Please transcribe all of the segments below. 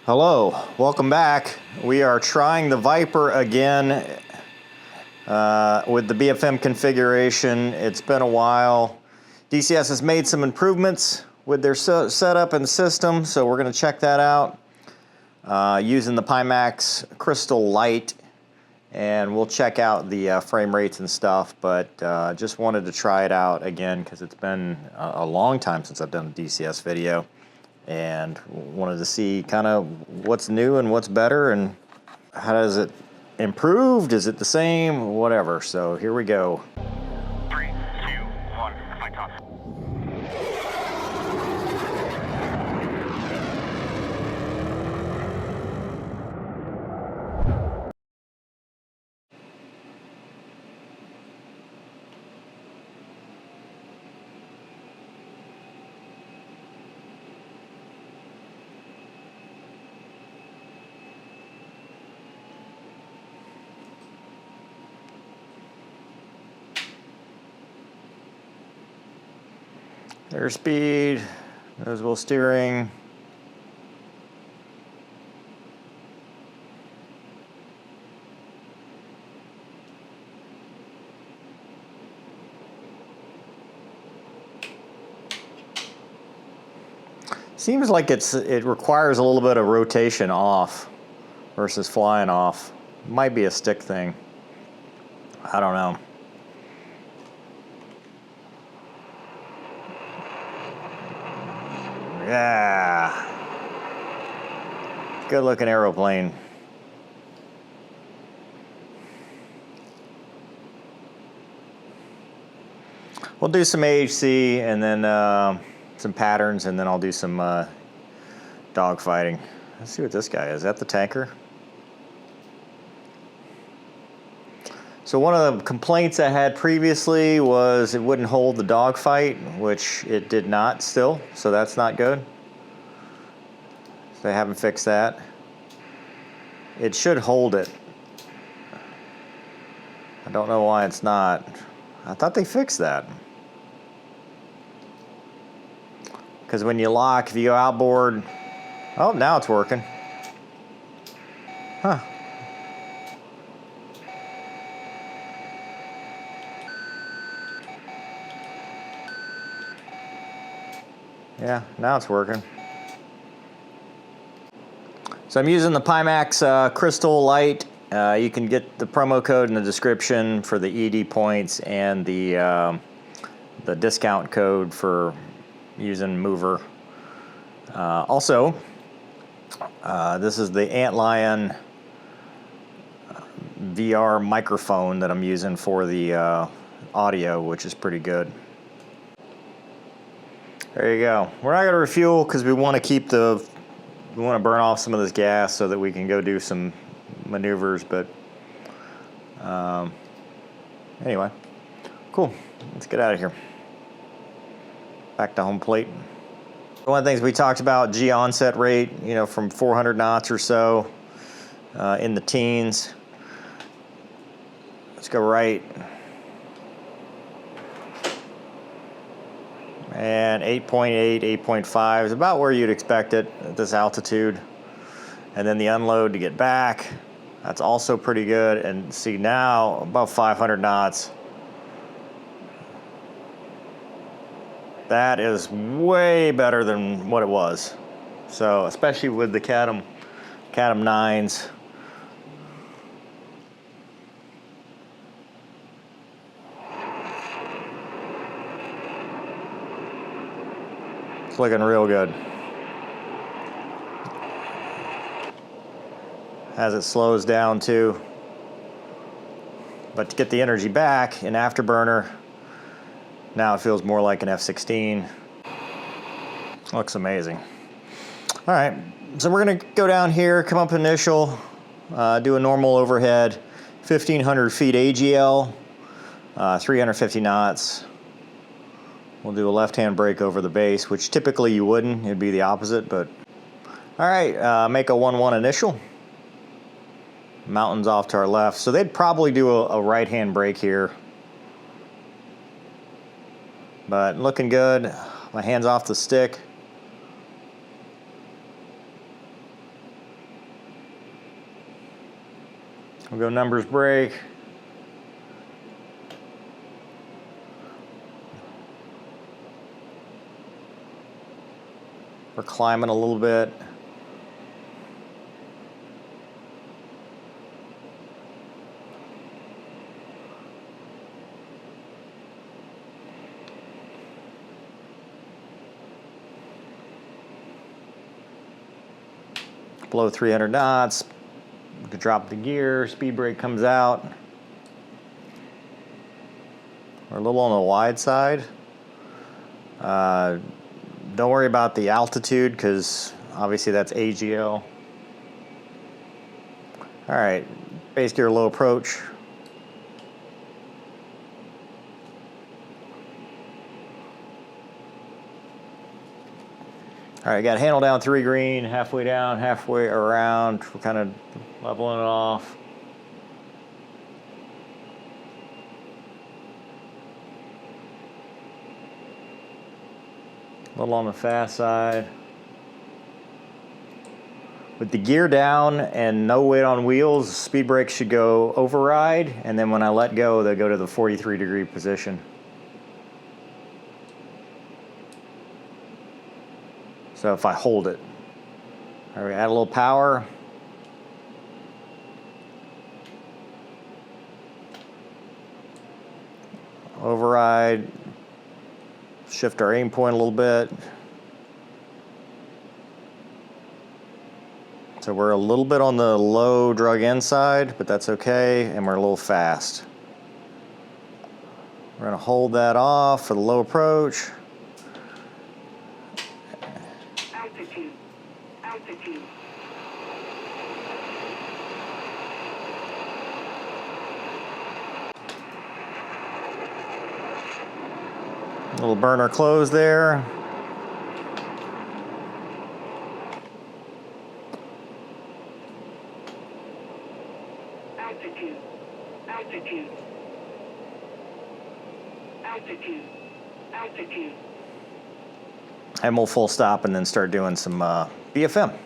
Hello, welcome back. We are trying the Viper again with the BFM configuration. It's been a while. DCS has made some improvements with their setup and system, so we're going to check that out using the Pimax Crystal Light, and we'll check out the frame rates and stuff, but just wanted to try it out again because it's been a long time since I've done a DCS video. And wanted to see kind of what's new and what's better and how does it improved? Is it the same? Whatever. So here we go. 3, 2, 1, flight toss. Airspeed, nose wheel steering. Seems like it requires a little bit of rotation off versus flying off. Might be a stick thing. I don't know. Yeah. Good looking aeroplane. We'll do some AHC and then some patterns, and then I'll do some dog fighting. Let's see what this guy is. Is that the tanker? So one of the complaints I had previously was it wouldn't hold the dogfight, which it did not still, so that's not good. They haven't fixed that. It should hold it. I don't know why it's not. I thought they fixed that. Because when you lock, if you go outboard, oh, now it's working. Huh. Yeah, now it's working. So I'm using the Pimax Crystal Light. You can get the promo code in the description for the ED points and the discount code for using Mover. Also, this is the Antlion VR microphone that I'm using for the audio, which is pretty good. There you go. We're not going to refuel because we want to burn off some of this gas so that we can go do some maneuvers, but anyway, cool. Let's get out of here. Back to home plate. One of the things we talked about, G onset rate, from 400 knots or so in the teens. Let's go right. And 8.8, 8.5 is about where you'd expect it at this altitude. And then the unload to get back, that's also pretty good. And see now, about 500 knots. That is way better than what it was. So, especially with the Catum 9s. It's looking real good. As it slows down too. But to get the energy back in afterburner, now it feels more like an F-16. Looks amazing. All right, so we're gonna go down here, come up initial, do a normal overhead, 1,500 feet AGL, 350 knots. We'll do a left-hand brake over the base, which typically you wouldn't. It'd be the opposite, but... All right, make a 1-1 initial. Mountains off to our left. So they'd probably do a right-hand brake here. But looking good. My hand's off the stick. We'll go numbers brake. We're climbing a little bit. Below 300 knots. We could drop the gear, speed brake comes out. We're a little on the wide side. Don't worry about the altitude because obviously that's AGL. All right, base gear low approach. All right, got handle down 3 green, halfway down, halfway around. We're kind of leveling it off. A little on the fast side. With the gear down and no weight on wheels, speed brake should go override, and then when I let go, they go to the 43-degree position. So if I hold it. All right, add a little power. Override. Shift our aim point a little bit. So we're a little bit on the low drug end side, but that's okay, and we're a little fast. We're gonna hold that off for the low approach. Altitude. Altitude. Little burner close there. Altitude. Altitude. Altitude. Altitude. And we'll full stop and then start doing some BFM.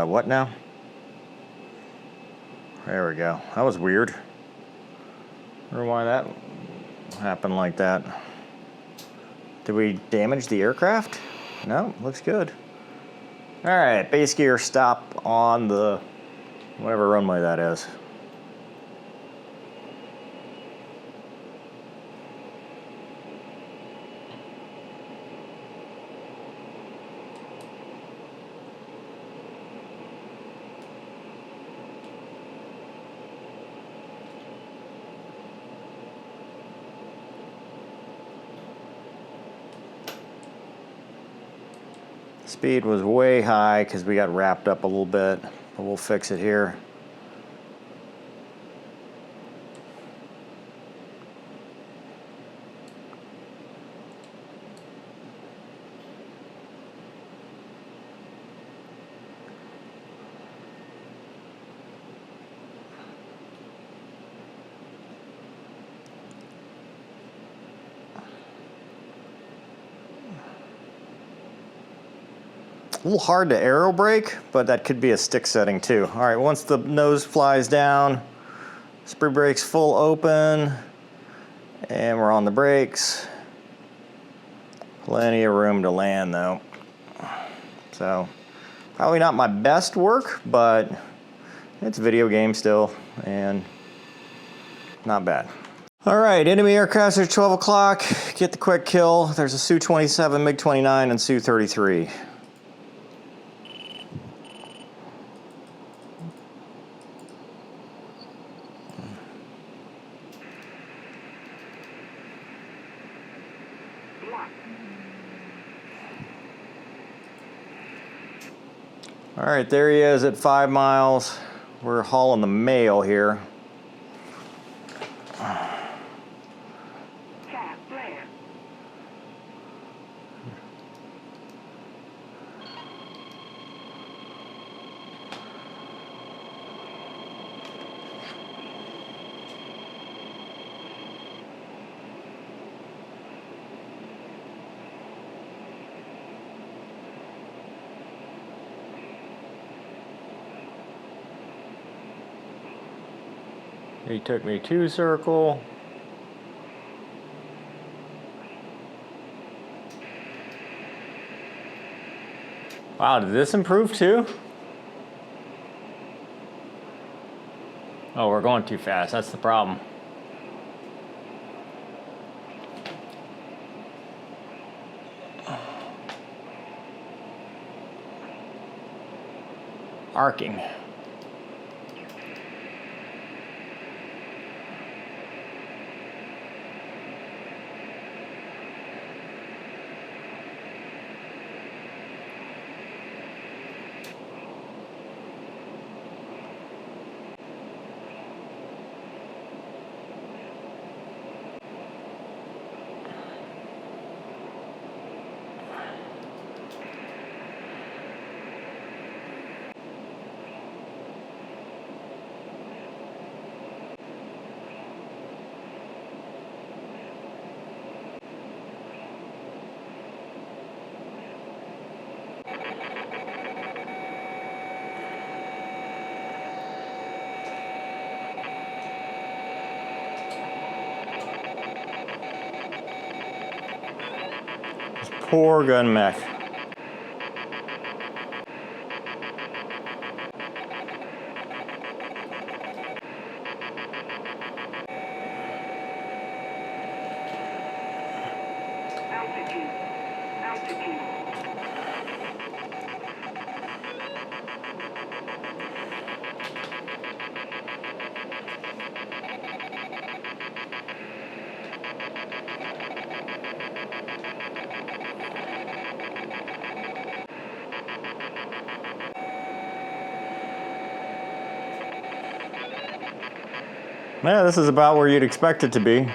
What now? There we go. That was weird. I wonder why that happened like that. Did we damage the aircraft? No, looks good. All right, base gear stop on the whatever runway that is. Speed was way high because we got wrapped up a little bit, but we'll fix it here. A little hard to aero brake, but that could be a stick setting too. All right, once the nose flies down, speed brake's full open, and we're on the brakes. Plenty of room to land though. So, probably not my best work, but it's a video game still, and not bad. All right, enemy aircraft at 12 o'clock. Get the quick kill. There's a Su-27, MiG-29, and Su-33. All right, there he is at 5 miles. We're hauling the mail here. Cap flare. He took me 2 circle. Wow, did this improve too? Oh, we're going too fast. That's the problem. Arcing. Poor gun mech. Altitude. Altitude. Yeah, this is about where you'd expect it to be.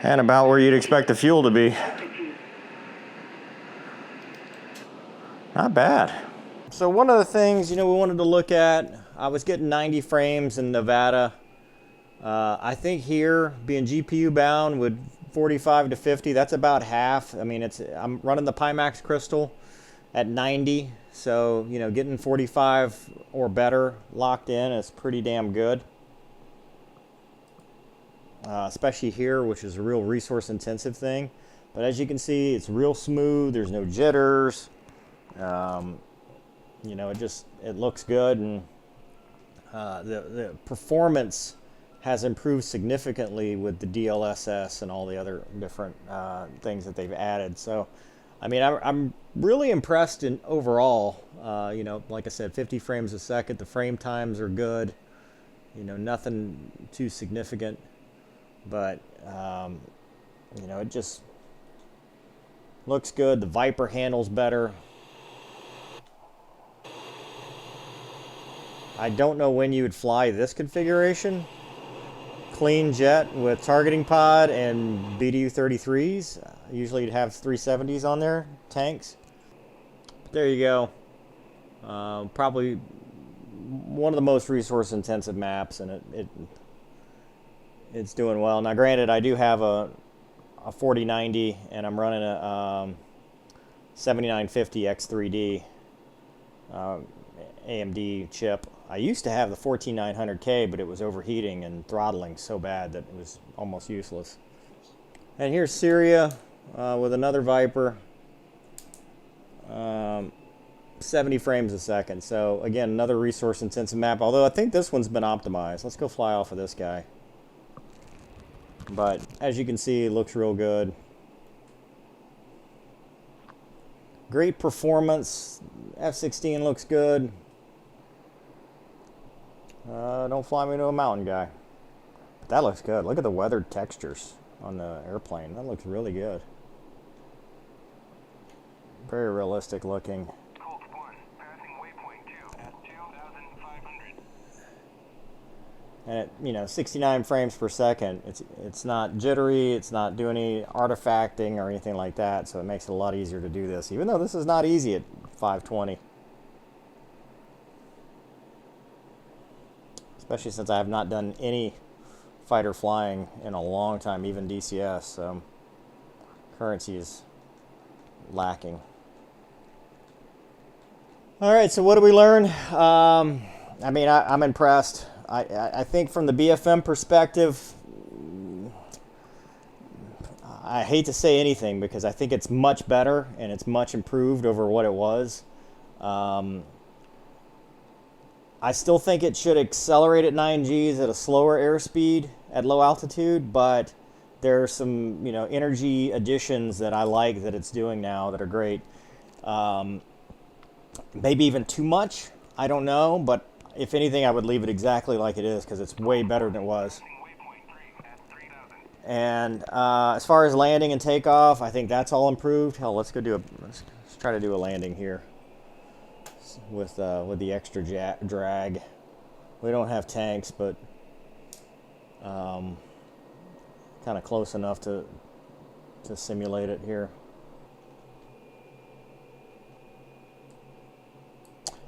And about where you'd expect the fuel to be. Not bad. So one of the things, we wanted to look at, I was getting 90 frames in Nevada. I think here, being GPU bound with 45 to 50, that's about half. I mean, I'm running the Pimax crystal at 90, so, getting 45 or better locked in is pretty damn good. Especially here, which is a real resource intensive thing. But as you can see, it's real smooth, there's no jitters. It looks good, and the performance has improved significantly with the DLSS and all the other different things that they've added. So, I mean, I'm really impressed in overall. Like I said, 50 frames a second. The frame times are good. Nothing too significant, but it just looks good. The Viper handles better. I don't know when you would fly this configuration. Clean jet with targeting pod and BDU-33s. Usually you'd have 370s on there, tanks. There you go. Probably one of the most resource intensive maps, and it's doing well. Now granted, I do have a 4090 and I'm running a 7950 X3D AMD chip. I used to have the 14900K, but it was overheating and throttling so bad that it was almost useless. And here's Syria with another Viper, 70 frames a second. So again, another resource intensive map, although I think this one's been optimized. Let's go fly off of this guy. But as you can see, it looks real good. Great performance. F-16 looks good. Don't fly me to a mountain, guy. But that looks good. Look at the weathered textures on the airplane. That looks really good. Very realistic looking. Colt 1, passing waypoint 2 at 2,500. And at 69 frames per second, it's not jittery, it's not doing any artifacting or anything like that, so it makes it a lot easier to do this, even though this is not easy at 520. especially since I have not done any fighter flying in a long time, even DCS. So currency is lacking. All right, so what did we learn? I mean, I'm impressed. I think from the BFM perspective, I hate to say anything because I think it's much better and it's much improved over what it was. I still think it should accelerate at 9Gs at a slower airspeed at low altitude, but there are some, you know, energy additions that I like that it's doing now that are great. Maybe even too much, I don't know, but if anything, I would leave it exactly like it is because it's way better than it was. And as far as landing and takeoff, I think that's all improved. Hell, let's try to do a landing here with the extra drag. We don't have tanks, but kind of close enough to simulate it here.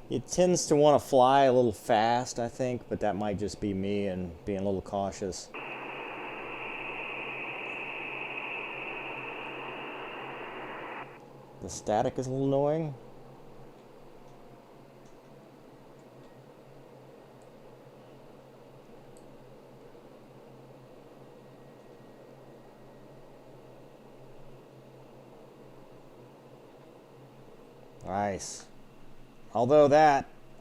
It tends to want to fly a little fast, I think, but that might just be me and being a little cautious. The static is a little annoying. Nice. Although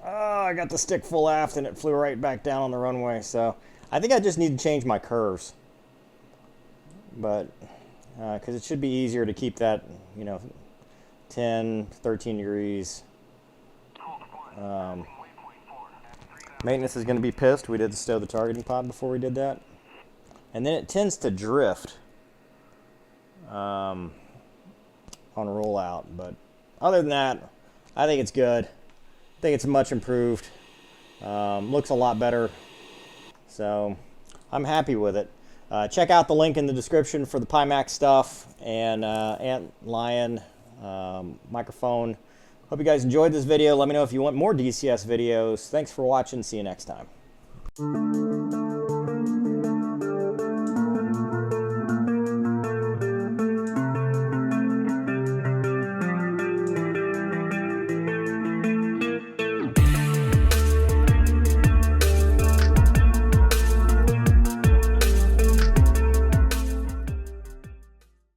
I got the stick full aft and it flew right back down on the runway. So I think I just need to change my curves. But, because it should be easier to keep that, you know, 10, 13 degrees. Maintenance is going to be pissed. We did stow the targeting pod before we did that. And then it tends to drift on rollout. But other than that, I think it's good. I think it's much improved. Looks a lot better. So I'm happy with it. Check out the link in the description for the Pimax stuff and Ant Lion microphone. Hope you guys enjoyed this video. Let me know if you want more DCS videos. Thanks for watching. See you next time.